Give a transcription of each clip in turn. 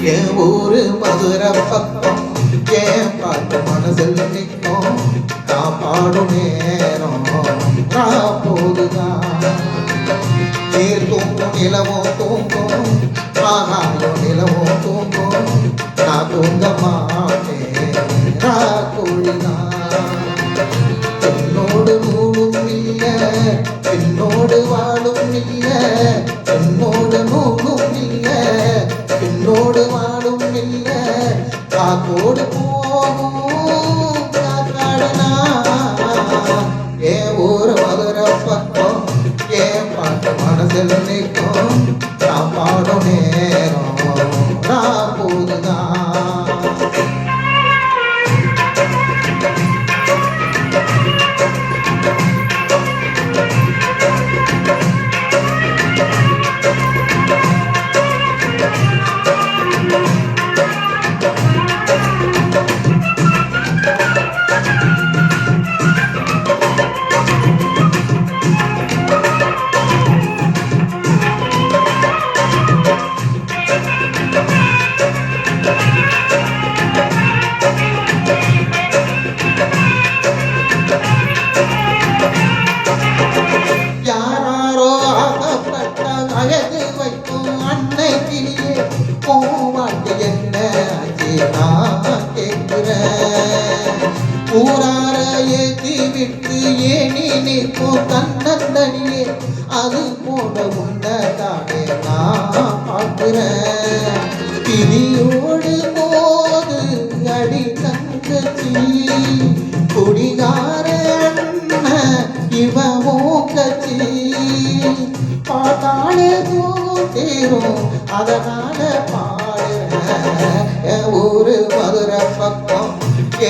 என் ஊரு மதுரை பக்கம் ஏன் பார்த்து மனசில் நிற்கும் காப்பாடும் நேரம் போதுதான் நீர் தூங்கும் நிலவும் தூங்கும் ஆகாயம் நிலவும் தூங்கும் நான் தூங்க மாட்டேன் கூழிதான் என்னோடு நூலும் இல்லை என்னோடு வாழும் இல்லை என்னோடு நூலும் இல்லை என்னோடு வாழும் இல்லை காக்கோடு போகும் காக்காடுனா என் ஊர் மதுரை பக்கம் என் பாட்டு மனசில் நிற்கும் நான் பாடும் நேரம் நான் போதுதான் அழகு வைக்கும் அன்னைக்கிலேயே போவாட்டு என்ன நான் கேட்கிறேன் ஊரார ஏற்றி விட்டு ஏனி நிற்கும் தன்னந்தனியே அது போல உண்டதானே நான் பார்க்கிறேன் பிரியோடு போது அடி தங்கச்சி குடிகார இவ மூக்கச்சி பாட்டாலே தீரும் அதனால பாடுறேன் என் ஊரு மதுரை பக்கம்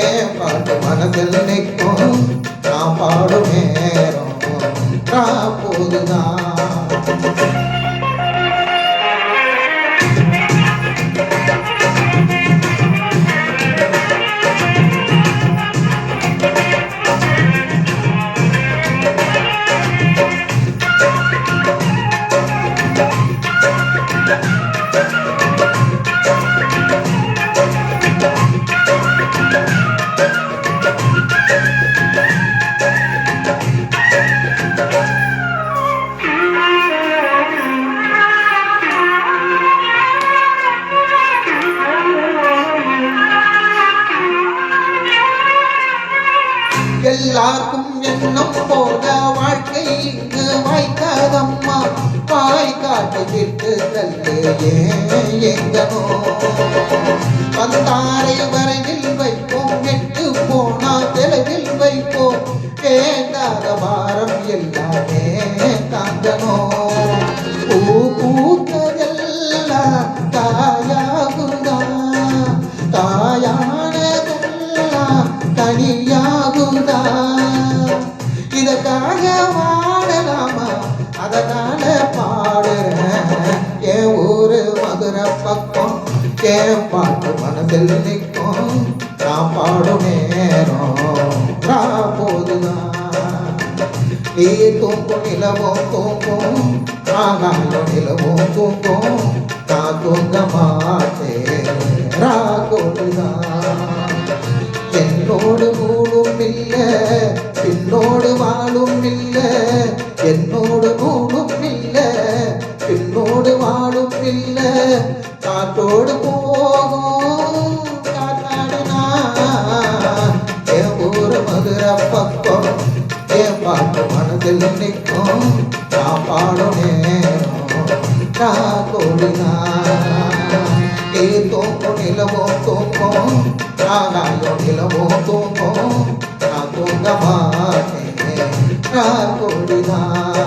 ஏன் பாட்டு மனதில் நிற்கும் நான் பாடும் நேரம் நான் போதுதான் எல்லாருக்கும் எண்ணம் போக வாழ்க்கை இங்கு வாய்க்காதம்மா வாய் காட்டு விட்டு தல்லே எங்கனோ வந்தாரை வரையில் வைப்போம் எட்டு போனா தெளிவில் வைப்போம் கேட்காத பாரம் எல்லாமே தாங்கனோ பூ பூத்ததெல்லாம் தாயாகுதா தாயானதெல்லாம் தனியாகுதா இதற்காக வாடலாமா அதனால பாடுறேன் என் ஊரு மதுரை பக்கம் என் பாட்டு மனதில் நிற்கும் நான் பாடும் நேரம் போதுதான் நீ தூங்கும் நிலவும் தூங்கும் ஆகாயம் நிலவும் தூங்கும் நான் தூங்க மாட்டேன் ராகோடுதான் என்னோடு நூலும் இல்லை பின்னோடு வாழும் இல்லை என்னோடு நூலும் இல்லை பின்னோடு வாழும் இல்லை காற்றோடு போகும் காத்தாடுனா என் ஊர் மதுரை பக்கம் என் பாட்டு மனதில் நிற்கும் நான் பாடும் நேரம் நான் கோடிதான் நீ தூங்கும் நிலவும் தூங்கும் ஆகாயம் நிலவும் தூங்கும் நான் தூங்க மாட்டேன் நான் கோடிதான்